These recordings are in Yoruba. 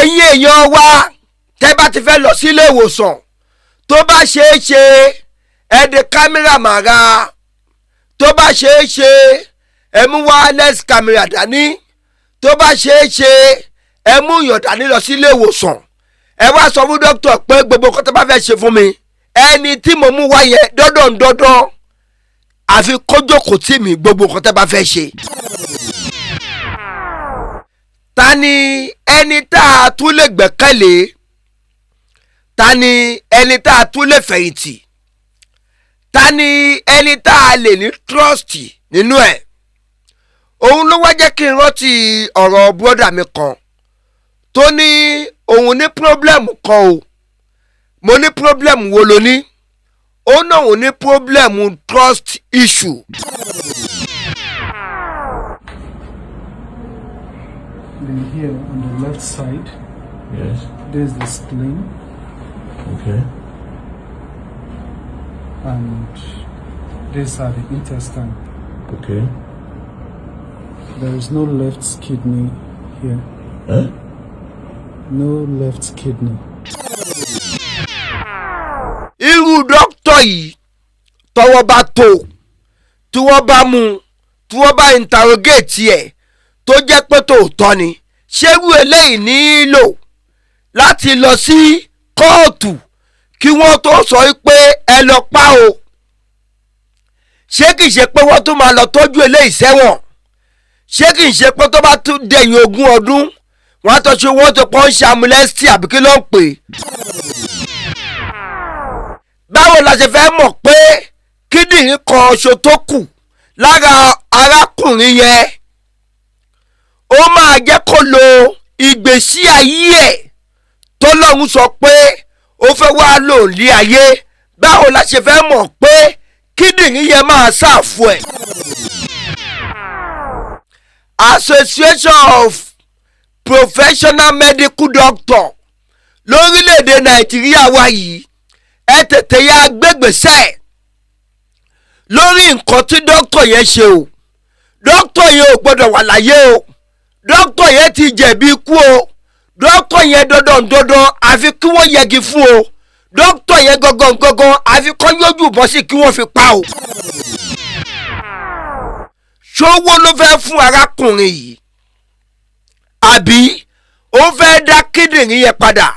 ẹ̀yin èèyàn wa tẹ́ bá ti fẹ́ lọ sí ilé ìwòsàn tó bá ṣeé ṣe ẹ de kámẹ́rà màrà tó bá ṣeé ṣe ẹ mú wireless camera dání tó bá ṣeé ṣe ẹ mú yàn dání lọ sí ilé ìwòsàn ẹ wá sọ fún dókítà pé gbogbo nǹkan tó bá fẹ́ ṣe fún mi ẹni tí mo mú wá yẹn dandan àfi kó jókòó tì mí gbogbo nǹkan tó bá fẹ́ ṣe. ta ni ẹni tá a tún lè gbẹ́kẹ̀lé ta ni ẹni tá a tún lè fẹ̀yìntì ta ni ẹni tá a lè ní trust nínú ẹ̀. òun ló wá jẹ́ kí n rántí ọ̀rọ̀ bọ́dà mi kan tó ní òun ní problem kan o mo ní problem wo lo ní ó náà òun ní problem trust issue. Then here on the left side, Yes. there's the spleen, Okay. and these are the intestine. Okay. There is no left kidney here. Huh? No left kidney. irú dókítà yìí tọ́wọ́ bá tó tí wọ́n bá mú tí wọ́n bá interrogate ẹ̀ tó jẹ́ pé tòótọ́ ni ṣérú eléyìí nílò láti lọ sí kóòtù kí wọ́n tó sọ pé ẹ lọ pa o ṣé kìí ṣe pé wọ́n tún máa lọ tọ́jú eléyìí sẹ́wọ̀n ṣé kìí ṣe pé tó bá tún dẹ̀yìn 20 ọdún wọ́n á tọ́jú wọ́n tó pọ́n ṣe amúlẹ́sítì àbí kí ló ń pè é. báwo la ṣe fẹ́ mọ̀ pé kíndìnrín kan ṣo tó kù lára arákùnrin yẹn ó máa jẹ́ kó lo ìgbésí ayé ẹ̀ tó lọ́hún sọ pé ó fẹ́ wá lò ní ayé báwo la ṣe fẹ́ mọ̀ pé kíndìnrín yẹn máa ṣàfù ẹ̀. Association of Professional Medical Doctor lórílẹ̀‐èdè Nàìjíríà wa yìí ẹ tètè ya gbégbèsè lórí nǹkan tí dókítà yẹn ṣe o dókítà yẹn ò gbọdọ̀ wà láyé o dókítà yẹn ti jẹ̀bi ikú o dókítà yẹn dandan àfi kí wọ́n yẹgi fún o dókítà yẹn gangan àfi kọ́ yójú bọ́ sí kí wọ́n fi pa o. ṣówó ló fẹ́ fún arákùnrin yìí àbí ó fẹ́ dá kíndìnrín yẹn padà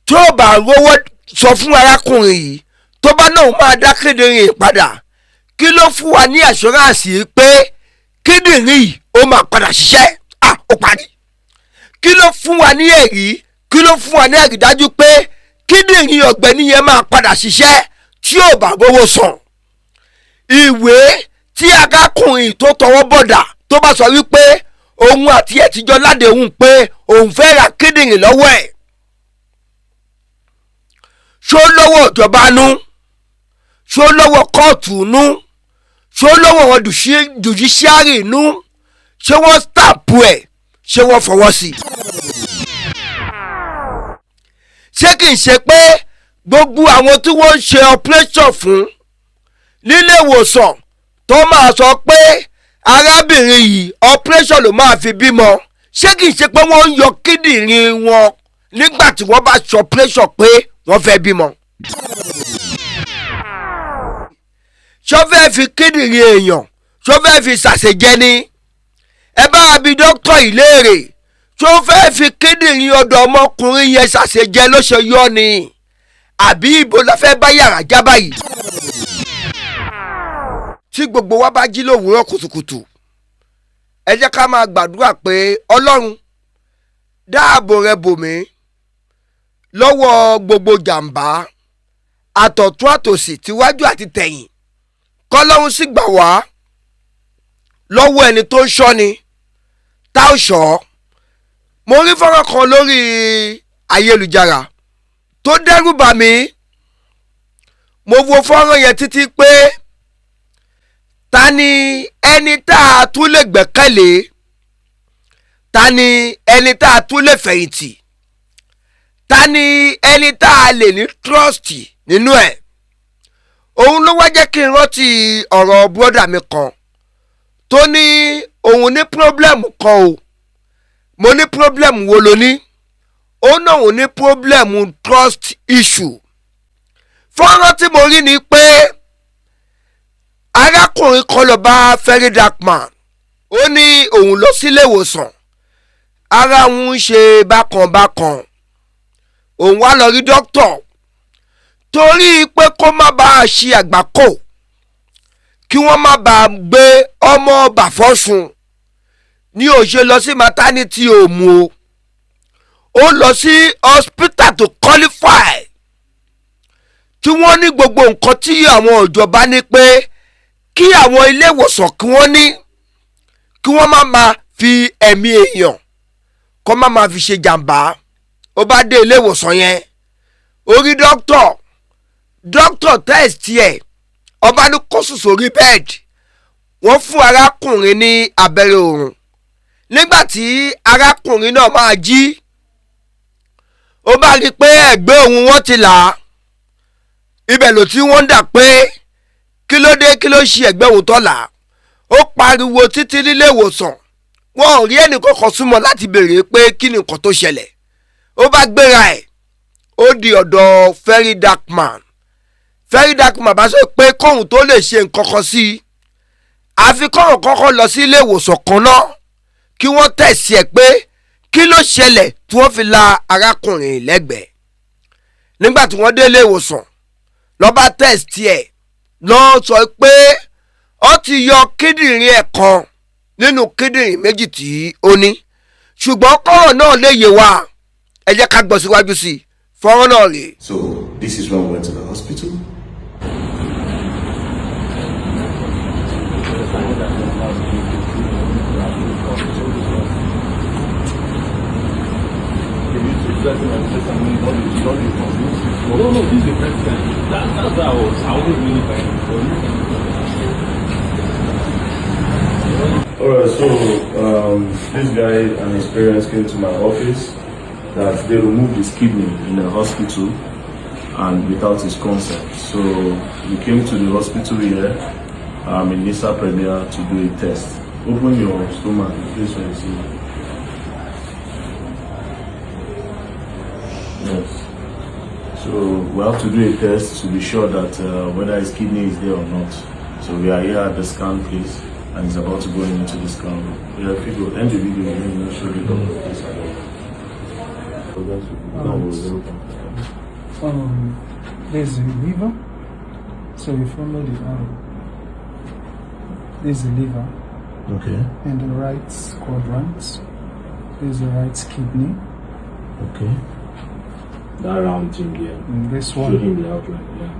tó bá rówó sọ fún arákùnrin yìí tó bá náà máa dá kíndìnrín yìí padà kí ló fún wa ní assurance pé kíndìnrín yìí ó máa padà ṣiṣẹ́ ó parí kí ló fún wa ní ẹ̀rí kí ló fún wa ní ẹ̀rí dájú pé kíndìnrín ọ̀gbẹ́ni yẹn máa padà ṣiṣẹ́ tí ò bá rówó san. ìwé tí arákùnrin tó tọwọ́ bọ̀dà tó bá sọ wípé òun àti ẹ̀ tíjọ́ ládéhùn pé òun fẹ́ ra kíndìnrín lọ́wọ́ ẹ̀ ṣó lọ́wọ́ ìjọba nú ṣó lọ́wọ́ kóòtù nú ṣó lọ́wọ́ wọn judiciary nú ṣé wọ́n stamp ẹ̀ ṣé wọ́n fọwọ́ sí. ṣé kìí ṣe pé gbogbo àwọn tí wọ́n ń ṣe operation fún nílé ìwòsàn tó máa sọ pé arábìnrin yìí operation ló máa fi bímọ ṣé kìí ṣe pé wọ́n ń yọ kíndìnrín wọn nígbà tí wọ́n bá ṣe operation pé wọ́n fẹ́ bímọ. ṣó fẹ́ fi kíndìnrín èèyàn ṣó fẹ́ fi ṣàṣejẹ ni ẹ bá bi dókítà yìí léèrè ṣó fẹ́ fi kíndìnrín ọ̀dọ̀ ọmọkùnrin yẹn ṣàṣejẹ ló ṣe yọ ni àbí ibo la fẹ́ bá yàrá já báyìí. tí gbogbo wa bá jí lówùúrọ̀ kùtùkùtù ẹ jẹ́ ká máa gbàdúrà pé Ọlọ́run dáàbò rẹ bò mí lọ́wọ́ gbogbo jàǹbá àtọ̀tún àtòsì tíwájú àti tẹ̀yìn kọ́lọ́run sì gbà wá lọ́wọ́ ẹni tó ń ṣọ́ni tá ò ṣọ́. mo rí fọ́nrán kan lórí ayélujára tó dẹ́rù bà mí mo wo fọ́nrán yẹn títí pé ta ni ẹni tá a tún lè gbẹ́kẹ̀lé ta ni ẹni tá a tún lè fẹ̀yìntì ta ni ẹni tá a lè ní trust nínú ẹ̀. òun ló wá jẹ́ kí n rántí ọ̀rọ̀ bọ́dà mi kan tó ní òun ní problem kan o mo ní problem wo lo ní ó náà ò ní problem trust issue. Fọ́nrán tí mo rí ni pé arákùnrin kan lọ bá Very Dark Man, ó ní òun lọ sílé ìwòsàn, ara òun ń ṣe bákan bákan, òun wá lọ rí dókítà torí pé kó má bàa ṣe àgbákò, kí wọ́n má bàa gbé ọmọ bàfọ́sùn ní ó ṣe lọ sí maternity home ó lọ sí hospital tó qualify tí wọ́n ní gbogbo nǹkan tí àwọn ìjọba ní pé kí àwọn ilé ìwòsàn kí wọ́n ní, kí wọ́n má máa fi ẹ̀mí èèyàn kó má máa fi ṣe jàǹbá. Ó bá dé ilé ìwòsàn yẹn, ó rí dókítà test ẹ̀, ọba ní kó sùn sórí bẹ́ẹ̀dì, wọ́n fún arákùnrin ní abẹ́rẹ́ òòrùn. Nígbà tí arákùnrin náà máa jí, ó bá rí pé ẹ̀gbẹ́ òun wọ́n ti là á. Ibẹ̀ ló tí wọ́n dà pé kí ló dé, kí ló ṣe ẹ̀gbẹ́ òun tó là á. Ó pariwo títí nílé ìwòsàn, wọn ò rí ẹnì kankan súnmọ́ láti béèrè pé kí ni nǹkan tó ṣẹlẹ̀. Ó bá gbéra ẹ̀, ó di ọ̀dọ̀ Very Dark Man. Very Dark Man bá sọ pé kóhun tó lè ṣe nǹkan kan sí i, àfi kóhun kọ́kọ́ lọ sí ilé ìwòsàn kan náà kí wọ́n tẹ̀sí ẹ̀ pé kí ló ṣẹlẹ̀ tí wọ́n fi la arákùnrin lẹ́gbẹ̀ẹ́. Nígbà tí wọ́n dé ilé ìwòsàn, ló bá tẹ̀sí ẹ̀, ló sọ pé ó ti yọ kíndìnrín ẹ̀ kan nínú kíndìnrín méjì tí ó ní. Ṣùgbọ́n kọ́rọ̀ náà lè yé wa, ẹ jẹ́ ká gbọ́ síwájú sí i. Fọ́nrán náà rèé. So this is when we went to the hospital. No, this is the president. That's why I wasn't really buying it. Alright, so this guy, an experience, came to my office that they removed his kidney in the hospital and without his consent. So we came to the hospital here in Nisa Premier to do a test. Open your stomach, this one you see. Yes. So we have to do a test to be sure that whether his kidney is there or not. So we are here at the scan place and he's about to go into the scan room. Yeah, if you go end the video, then you show the doctor this. There's the liver, so you follow the arrow. There's the liver, Okay, in the right quadrant. There's the right kidney, okay. That round thing there. and this Show one him the outline, yeah.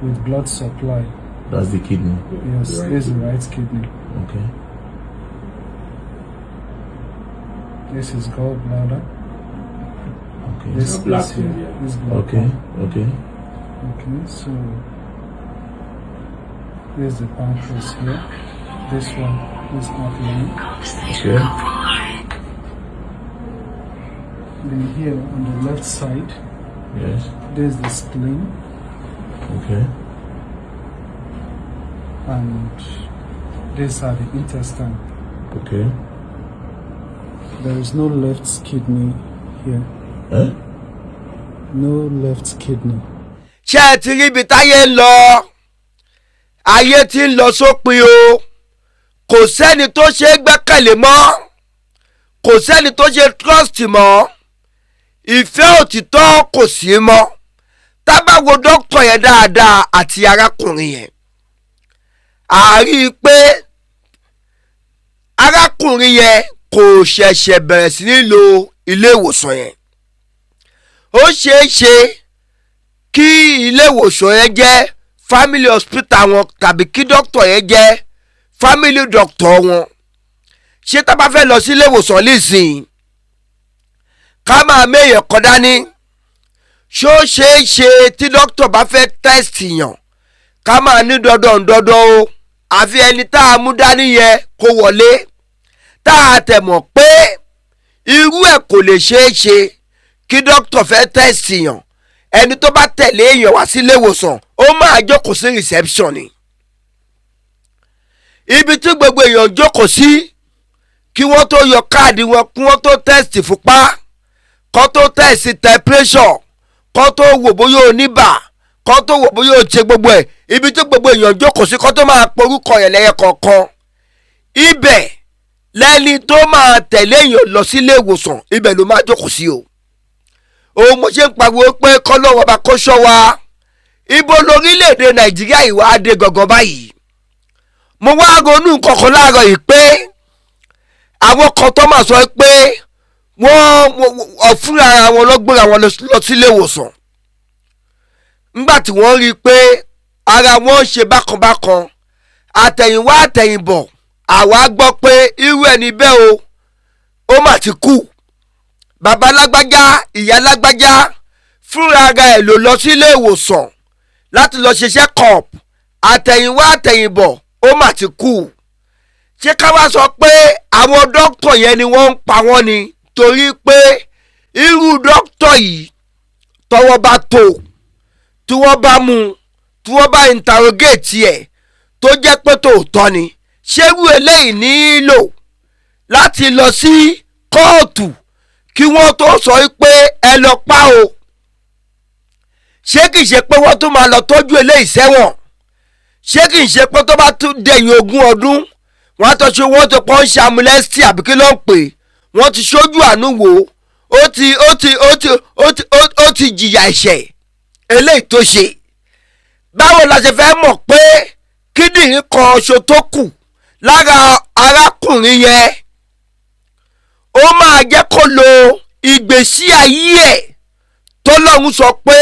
with blood supply. That's the kidney. Yes, The right there's the kidney. right kidney. Okay. This is gallbladder. Okay. This The black is thing here. here. This blood Okay. pump. Okay. Okay, so there's the pancreas here. This one is outline. Okay. Then here on the left side, Yes. there's the spleen, Okay. and these are the intestine. Okay. There is no left kidney here. Eh? No left kidney. Ṣé ẹ ti rí ibi táyé ń lọ? Ayé ti ń lọ sópin o. Kò sẹ́ni tó ṣe é gbẹ́kẹ̀lé mọ́. Kò sẹ́ni tó ṣe trust mọ́. Ìfẹ́ òtítọ́ kò sí mọ́. Tá bá wo dókítà yẹn dáadáa àti arákùnrin yẹn, a rí i pé arákùnrin yẹn kò ṣẹ̀ṣẹ̀ bẹ̀rẹ̀ sí ní lo ilé ìwòsàn yẹn. Ó ṣeé ṣe kí ilé ìwòsàn yẹn jẹ́ family hospital wọn tàbí kí dókítà yẹn jẹ́ family doctor wọn. Ṣé tá bá fẹ́ lọ sí ilé ìwòsàn nísìnyí ká máa méyàn kọ dání? Ṣó ṣeé ṣe tí dókítà bá fẹ́ test yàn ká máa ní dandan o, àfi ẹni tá a mú dání yẹn kó wọlé, tá a tẹ̀ mọ̀ pé irú ẹ̀ kò lè ṣeé ṣe kí dókítà fẹ́ test yàn. Ẹni tó bá tẹ̀lé èèyàn wá sí ilé ìwòsàn ó máa jókòó sí reception ni, ibi tí gbogbo èèyàn jókòó sí kí wọ́n tó yọ káàdì wọn, kí wọ́n tó test fúnpá, kó kó tó tẹ̀sí temperature kó tó wò bóyá o níbà kó tó wò bóyá o ṣe gbogbo ẹ̀ ibi tí gbogbo èèyàn jókòó sí kó tó máa porúkọ yẹn lẹ́yẹ kọ̀ọ̀kan ibẹ̀ lẹ́ni tó máa tẹ̀lé èèyàn lọ sílé ìwòsàn ibẹ̀ ló máa jókòó sí o. òun mo ṣe ń pariwo pé kọ́lọ́wọ́ bá kó ṣọ́ wa ibo lórílẹ̀‐èdè nàìjíríà ìwà adé gangan báyìí. mo wá ronú kankan láàárọ̀ yìí pé àwọn kan tó máa sọ pé wọ́n fúnra ara wọn lọ́gbọ́n àwọn lọ sílé ìwòsàn nígbà tí wọ́n rí i pé ara wọn ń ṣe bákanbákan àtẹ̀yìnwá àtẹ̀yìnbọ̀ àwa gbọ́ pé irú ẹni bẹ́ẹ̀ ó mà ti kú bàbá lágbájá ìyá lágbájá fúnra ara ẹ̀ ló lọ sílé ìwòsàn láti lọ ṣiṣẹ́ kọ̀ọ̀p àtẹ̀yìnwá àtẹ̀yìnbọ̀ ó mà ti kú ṣé ká wá sọ pé àwọn dókítà yẹn ni wọ́n ń pa wọ́n ni torí pé irú dókítà yìí tọ́wọ́ bá tó tí wọ́n bá mú tí wọ́n bá interrogate ẹ̀ tó jẹ́ pé tòótọ́ ni ṣérú eléyìí nílò láti lọ sí kóòtù kí wọ́n tó sọ pé ẹ lọ pa o ṣé kìí ṣe pé wọ́n tún máa lọ tọ́jú eléyìí sẹ́wọ̀n ṣé kìí ṣe pé tó bá tún dẹ̀yìn 20 ọdún wọ́n á tọ́ ṣe wọ́n tó pọ́n ṣe amúlẹ́sítì àbí kí ló ń pè wọ́n ti ṣojú àánú wò ó ti jìyà ẹ̀ṣẹ̀ eléyìí tó ṣe báwo la ṣe fẹ́ mọ̀ pé kíndìnrín kan ṣo tó kù lára arákùnrin yẹn ó máa jẹ́ kó lo ìgbésí ayé ẹ̀ tó lọ́hún sọ pé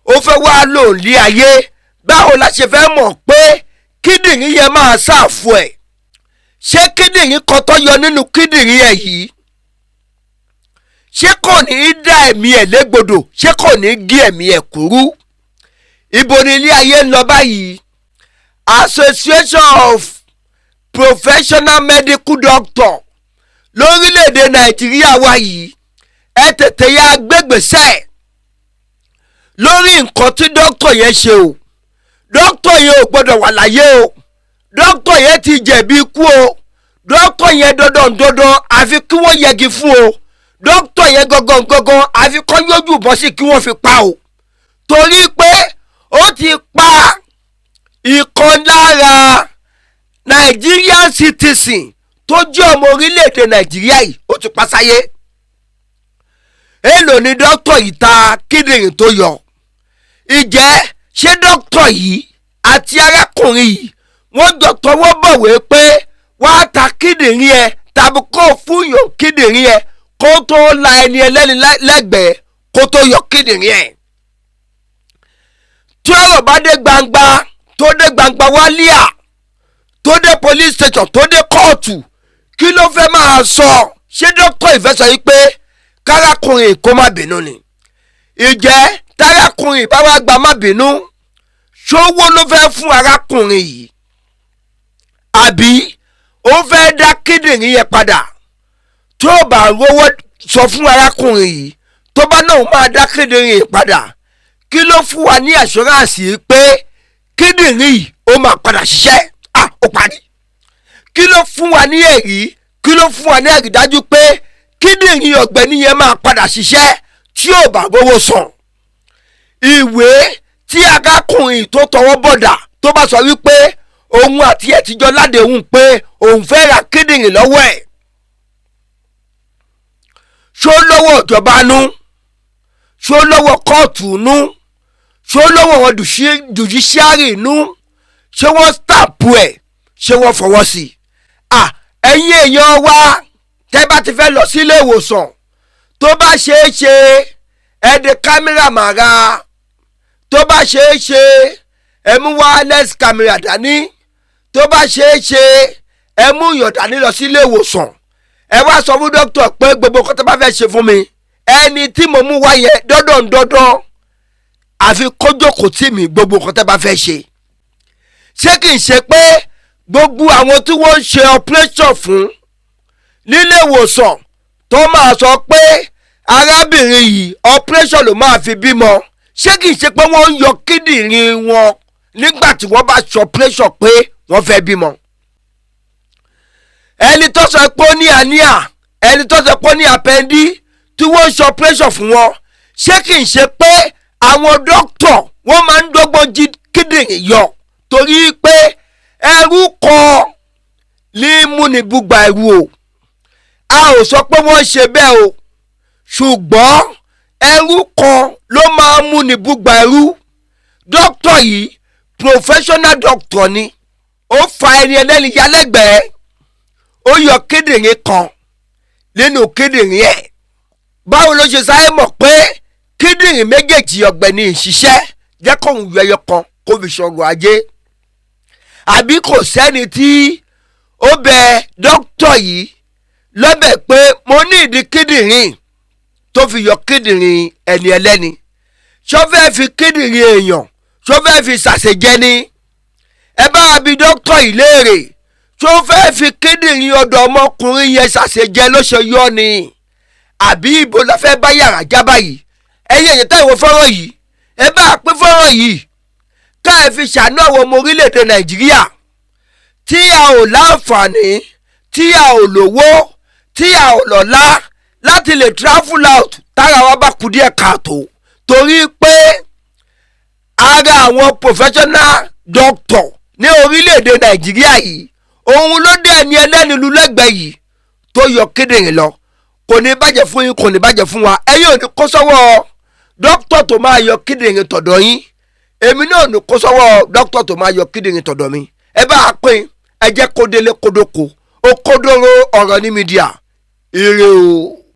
ó fẹ́ wá lò ní ayé báwo la ṣe fẹ́ mọ̀ pé kíndìnrín yẹn máa ṣàfù ẹ̀ ṣé kíndìnrín kan tó yọ nínú kíndìnrín ẹ̀ yìí ṣé kò ní í dá ẹ̀mí ẹ̀ légbodò ṣé kò ní í gé ẹ̀mí ẹ̀ kúrú ibo ni ilé ayé ń lọ báyìí Association of Professional Medical Doctor lórílẹ̀‐èdè nàìjíríà wa yìí ẹ tètè ya gbégbèsè lórí nǹkan tí dókítà yẹn ṣe o dókítà yẹn ò gbọ́dọ̀ wà láyé o dókítà yẹn ti jẹ̀bi ikú o dókítà yẹn dandan àfi kí wọ́n yẹgi fún o dókítà yẹn gangan àfi kọ́ yójú bọ́ sí kí wọ́n fi pa o torí pé ó ti pa ìkan lára Nigerian citizen tó jẹ́ ọmọ orílẹ̀-èdè nàìjíríà yìí ó ti pa sáyé èèlò ni dókítà yìí ta kíndìnrín tó yọ ìjẹ́ ṣé dókítà yìí àti arákùnrin yìí wọ́n jọ tọwọ́ bọ̀wé pé wọ́n á ta kíndìnrín ẹ tàbí kó fún yàn kíndìnrín ẹ kó tó la ẹni ẹlẹ́ni lẹ́gbẹ̀ẹ́ kó tó yọ kíndìnrín ẹ tí ọ̀rọ̀ bá dé gbangba tó dé gbangba wálíà tó dé police station tó dé kóòtù kí ló fẹ́ máa sọ ṣé dókítà ìfẹ́ sọ yìí pé kárákùnrin kó má bínú ni ìjẹ́ tárákùnrin bá wá gba má bínú ṣówó ló fẹ́ fún arákùnrin yìí àbí ó fẹ́ dá kíndìnrín yẹn padà tó bá rówó sọ fún arákùnrin yìí tó bá náà máa dá kíndìnrín yìí padà kí ló fún wa ní assurance pé kíndìnrín yìí ó máa padà ṣiṣẹ́ ó parí kí ló fún wa ní ẹ̀rí kí ló fún wa ní àrídájú pé kíndìnrín ọ̀gbẹ́ni yẹn máa padà ṣiṣẹ́ tí ò bá rówó san ìwé tí arákùnrin tó tọwọ́ bọ̀dà tó bá sọ wípé òun àti ẹ̀ tíjọ ládéhùn pé òun fẹ́ ra kíndìnrín lọ́wọ́ ẹ̀ ṣó lọ́wọ́ ìjọba nú ṣó lọ́wọ́ kóòtù nú ṣó lọ́wọ́ wọn judiciary nú ṣé wọ́n stamp ẹ̀ ṣé wọ́n fọwọ́ sí i ẹ̀yin èèyàn wa tẹ́ bá ti fẹ́ lọ sílé ìwòsàn tó bá ṣeé ṣe ẹ de kámẹ́rà màrà tó bá ṣeé ṣe ẹ mú wireless camera dání tó bá ṣeé ṣe ẹ mú yàn dání lọ sílé ìwòsàn ẹ wá sọ fún dókítà pé gbogbo nǹkan tó bá fẹ́ ṣe fún mi ẹni tí mo mú wá yẹn dandan àfi kó jókòó tì mí gbogbo nǹkan tó bá fẹ́ ṣé kìí ṣe pé gbogbo àwọn tí wọ́n ń ṣe operation fún nílé ìwòsàn tó máa sọ pé arábìnrin yìí operation ló máa fi bímọ ṣé kìí ṣe pé wọ́n ń yọ kíndìnrín wọn nígbà tí wọ́n bá ṣe operation pé wọ́n fẹ́ bímọ. ẹni tó sọ pé ó ní àníà ẹni tó sọ pé ó ní àpẹ́ndí tí wọ́n ń ṣe operation fún wọn ṣé kì í ṣe pé àwọn dókítà wọ́n máa ń dọ́gbọ́n jí kíndìnrín yọ torí pé ẹrú kan ní múnibúgba ẹrú o a ò sọ pé wọ́n ṣe bẹ́ẹ̀ o ṣùgbọ́n ẹrú kan ló máa ń múnibúgba ẹrú dókítà yìí professional doctor ni ó fa ẹni ẹlẹ́ni yálẹ́gbẹ̀ẹ́ ó yọ kíndìnrín kan nínú kíndìnrín ẹ̀ báwo ló ṣe sáré mọ̀ pé kíndìnrín méjèèjì ọ̀gbẹ́ni ìṣiṣẹ́ jẹ́ kóun yọ ẹyọ kan kó fi ṣọ̀rọ̀ ajé àbí kò sẹ́ni tí ó bẹ dókítà yìí lọ́bẹ̀ pé mo ní ìdí kíndìnrín tó fi yọ kíndìnrín ẹni ẹlẹ́ni ṣó fẹ́ fi kíndìnrín èèyàn ṣó fẹ́ fi ṣàṣejẹ ni ẹ bá wa bi dókítà yìí léèrè ṣó fẹ́ fi kíndìnrín ọ̀dọ̀ ọmọkùnrin yẹn ṣàṣejẹ ló ṣe yọ ni àbí ibo la fẹ́ bá yàrá já báyìí ẹ̀yin èyí táwọn fọ́nrán yìí ẹ bá a pín fọ́nrán yìí ká ẹ fi ṣàánú àwọn ọmọ orílẹ̀-èdè nàìjíríà tí a ò láǹfààní tí a ò lówó tí a ò lọ́lá láti lè travel out tára wa bá kú díẹ̀ káàtó torí pé ara àwọn professional doctor ní orílẹ̀-èdè nàìjíríà yìí òun ló dé ẹni ẹlẹ́ni lulẹ́gbẹ̀ẹ́ yìí tó yọ kíndìnrín lọ kò ní bàjẹ́ fún yín kò ní bàjẹ́ fún wa ẹ̀yin ò ní kó sọ́wọ́ dókítà tó máa yọ kíndìnrín tọ̀dọ̀ yín èmi náà ò ní kó sọ́wọ́ dókítà tó máa yọ kíndìnrín tọ̀dọ̀ mi ẹ bá a pín ẹ jẹ́ kó délé kódóko ó kódóró ọ̀rọ̀ ní mídíà ire o.